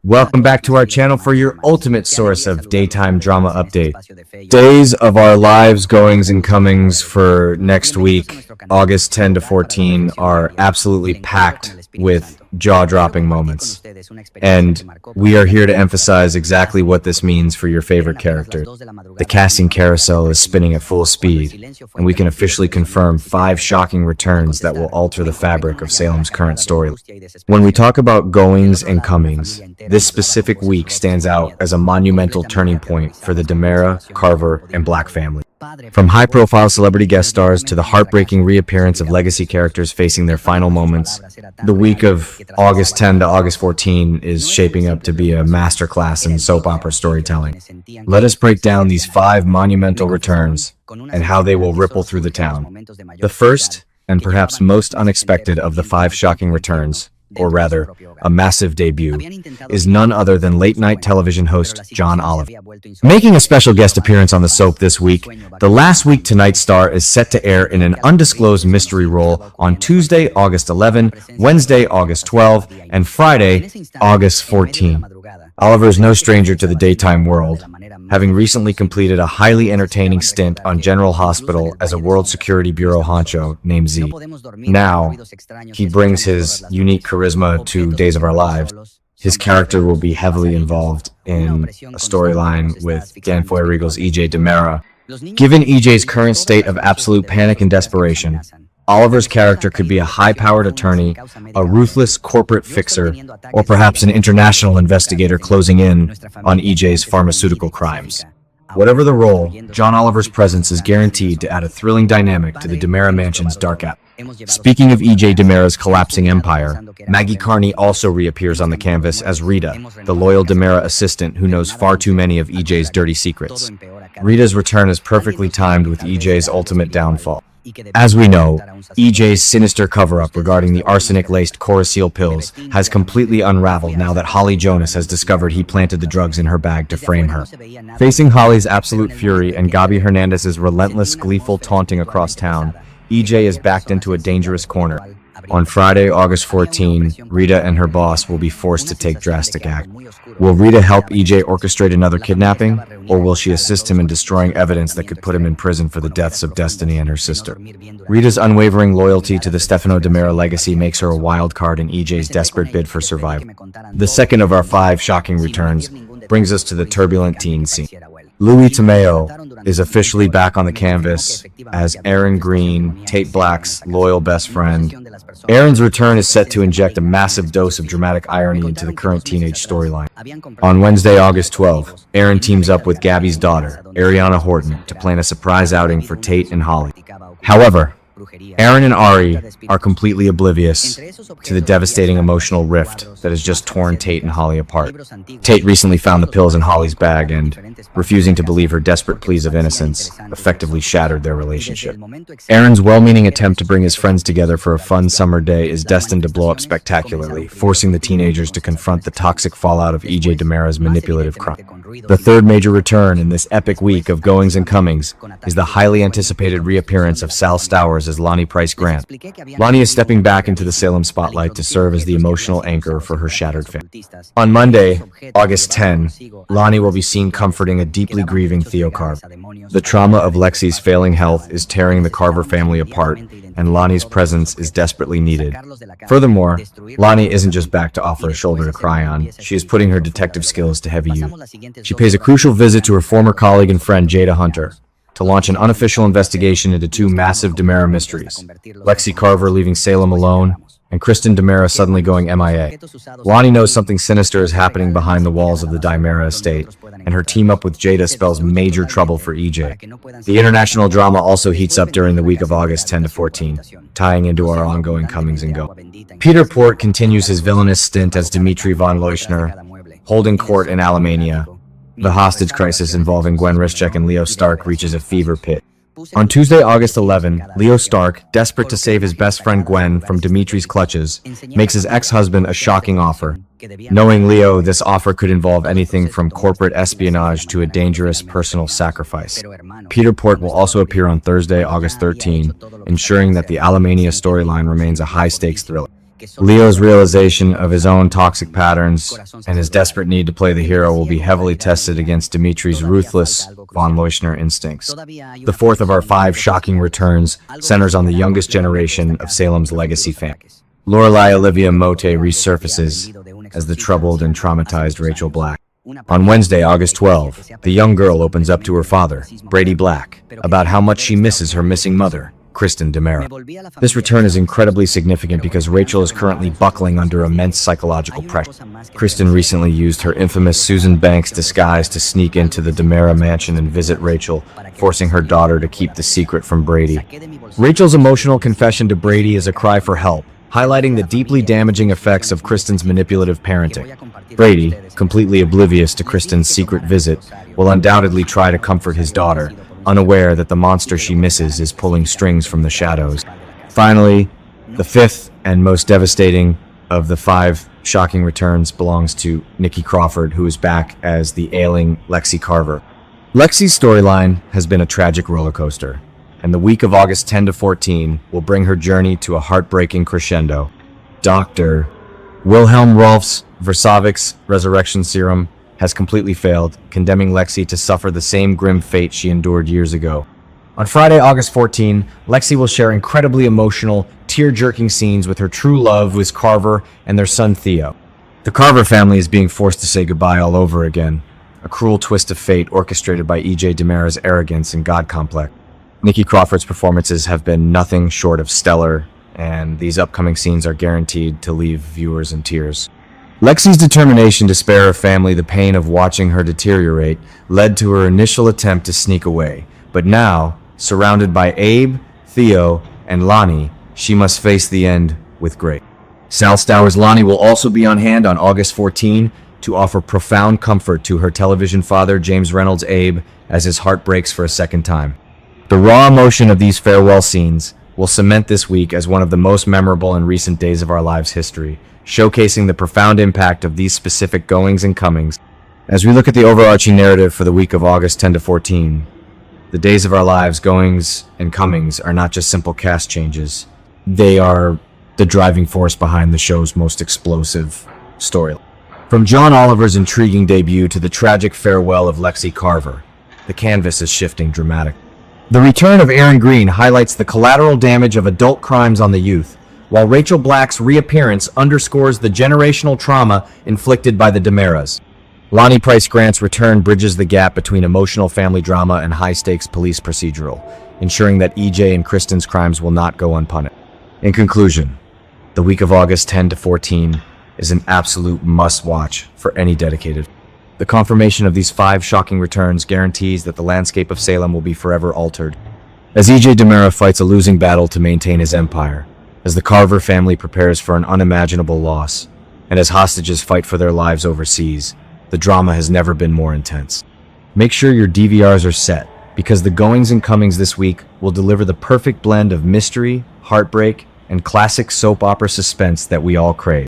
Welcome back to our channel for your ultimate source of daytime drama update. Days of our lives, goings and comings for next week, August 10 to 14, are absolutely packed with jaw-dropping moments. And we are here to emphasize exactly what this means for your favorite character. The casting carousel is spinning at full speed, and we can officially confirm 5 shocking returns that will alter the fabric of Salem's current story. When we talk about goings and comings, this specific week stands out as a monumental turning point for the DiMera, Carver, and Black family. From high-profile celebrity guest stars to the heartbreaking reappearance of legacy characters facing their final moments, the week of August 10 to August 14 is shaping up to be a masterclass in soap opera storytelling. Let us break down these 5 monumental returns and how they will ripple through the town. The first, and perhaps most unexpected of the 5 shocking returns, or rather, a massive debut, is none other than late-night television host John Oliver. Making a special guest appearance on the soap this week, the Last Week Tonight star is set to air in an undisclosed mystery role on Tuesday, August 11, Wednesday, August 12, and Friday, August 14. Oliver is no stranger to the daytime world, having recently completed a highly entertaining stint on General Hospital as a World Security Bureau honcho named Z. Now, he brings his unique charisma to Days of Our Lives. His character will be heavily involved in a storyline with Dan Foy-Regal's EJ DiMera. Given EJ's current state of absolute panic and desperation, Oliver's character could be a high-powered attorney, a ruthless corporate fixer, or perhaps an international investigator closing in on EJ's pharmaceutical crimes. Whatever the role, John Oliver's presence is guaranteed to add a thrilling dynamic to the DiMera mansion's dark atmosphere. Speaking of EJ DiMera's collapsing empire, Maggie Carney also reappears on the canvas as Rita, the loyal DiMera assistant who knows far too many of EJ's dirty secrets. Rita's return is perfectly timed with EJ's ultimate downfall. As we know, EJ's sinister cover-up regarding the arsenic-laced carousel pills has completely unraveled now that Holly Jonas has discovered he planted the drugs in her bag to frame her. Facing Holly's absolute fury and Gabi Hernandez's relentless, gleeful taunting across town, EJ is backed into a dangerous corner. On Friday, August 14, Rita and her boss will be forced to take drastic action. Will Rita help EJ orchestrate another kidnapping, or will she assist him in destroying evidence that could put him in prison for the deaths of Destiny and her sister? Rita's unwavering loyalty to the Stefano DiMera legacy makes her a wild card in EJ's desperate bid for survival. The second of our 5 shocking returns brings us to the turbulent teen scene. Louis Tomeo is officially back on the canvas as Aaron Green, Tate Black's loyal best friend. Aaron's return is set to inject a massive dose of dramatic irony into the current teenage storyline. On Wednesday, August 12, Aaron teams up with Gabby's daughter, Ariana Horton, to plan a surprise outing for Tate and Holly. However, Aaron and Ari are completely oblivious to the devastating emotional rift that has just torn Tate and Holly apart. Tate recently found the pills in Holly's bag and, refusing to believe her desperate pleas of innocence, effectively shattered their relationship. Aaron's well-meaning attempt to bring his friends together for a fun summer day is destined to blow up spectacularly, forcing the teenagers to confront the toxic fallout of EJ DiMera's manipulative crime. The third major return in this epic week of goings and comings is the highly anticipated reappearance of Sal Stowers as LANI Price-GRANT. LANI is stepping back into the Salem spotlight to serve as the emotional anchor for her shattered family. On Monday, August 10, LANI will be seen comforting a deeply grieving Theo Carver. The trauma of Lexie's failing health is tearing the Carver family apart, and LANI's presence is desperately needed. Furthermore, LANI isn't just back to offer a shoulder to cry on, she is putting her detective skills to heavy use. She pays a crucial visit to her former colleague and friend Jada Hunter to launch an unofficial investigation into 2 massive DiMera mysteries: LEXIE Carver leaving Salem alone, and Kristen DiMera suddenly going MIA. LANI knows something sinister is happening behind the walls of the DiMera estate, and her team up with Jada spells major trouble for EJ. The international drama also heats up during the week of August 10 to 14, tying into our ongoing comings and go. Peter Port continues his villainous stint as Dimitri von Leuschner, holding court in Alemania. The hostage crisis involving Gwen Rischek and Leo Stark reaches a fever pitch. On Tuesday, August 11, Leo Stark, desperate to save his best friend Gwen from Dimitri's clutches, makes his ex-husband a shocking offer. Knowing Leo, this offer could involve anything from corporate espionage to a dangerous personal sacrifice. Peter Port will also appear on Thursday, August 13, ensuring that the Alemania storyline remains a high-stakes thriller. Leo's realization of his own toxic patterns and his desperate need to play the hero will be heavily tested against Dimitri's ruthless von Leuschner instincts. The fourth of our 5 shocking returns centers on the youngest generation of Salem's legacy family. Lorelei Olivia Mote resurfaces as the troubled and traumatized Rachel Black. On Wednesday, August 12, the young girl opens up to her father, Brady Black, about how much she misses her missing mother, Kristen DiMera. This return is incredibly significant because Rachel is currently buckling under immense psychological pressure. Kristen recently used her infamous Susan Banks disguise to sneak into the DiMera mansion and visit Rachel, forcing her daughter to keep the secret from Brady. Rachel's emotional confession to Brady is a cry for help, highlighting the deeply damaging effects of Kristen's manipulative parenting. Brady, completely oblivious to Kristen's secret visit, will undoubtedly try to comfort his daughter, unaware that the monster she misses is pulling strings from the shadows. Finally, the 5th and most devastating of the 5 shocking returns belongs to Nikki Crawford, who is back as the ailing LEXIE Carver. Lexie's storyline has been a tragic roller coaster, and the week of August 10 to 14 will bring her journey to a heartbreaking crescendo. Dr. Wilhelm Rolf's Versavix resurrection serum has completely failed, condemning Lexie to suffer the same grim fate she endured years ago. On Friday, August 14, Lexie will share incredibly emotional, tear-jerking scenes with her true love, Wiz Carver, and their son Theo. The Carver family is being forced to say goodbye all over again, a cruel twist of fate orchestrated by EJ DiMera's arrogance and God complex. Nikki Crawford's performances have been nothing short of stellar, and these upcoming scenes are guaranteed to leave viewers in tears. Lexie's determination to spare her family the pain of watching her deteriorate led to her initial attempt to sneak away. But now, surrounded by Abe, Theo, and LANI, she must face the end with grace. Sal Stour's LANI will also be on hand on August 14 to offer profound comfort to her television father, James Reynolds' Abe, as his heart breaks for a second time. The raw emotion of these farewell scenes will cement this week as one of the most memorable in recent Days of Our Lives history, showcasing the profound impact of these specific goings and comings. As we look at the overarching narrative for the week of August 10 to 14, the Days of Our Lives goings and comings are not just simple cast changes. They are the driving force behind the show's most explosive story. From John Oliver's intriguing debut to the tragic farewell of LEXIE Carver, the canvas is shifting dramatically. The return of Aaron Green highlights the collateral damage of adult crimes on the youth, while Rachel Black's reappearance underscores the generational trauma inflicted by the DiMeras. LANI Price-Grant's return bridges the gap between emotional family drama and high-stakes police procedural, ensuring that EJ and Kristen's crimes will not go unpunished. In conclusion, the week of August 10 to 14 is an absolute must-watch for any dedicated. The confirmation of these 5 shocking returns guarantees that the landscape of Salem will be forever altered. As EJ DiMera fights a losing battle to maintain his empire, as the Carver family prepares for an unimaginable loss, and as hostages fight for their lives overseas, the drama has never been more intense. Make sure your DVRs are set, because the goings and comings this week will deliver the perfect blend of mystery, heartbreak, and classic soap opera suspense that we all crave.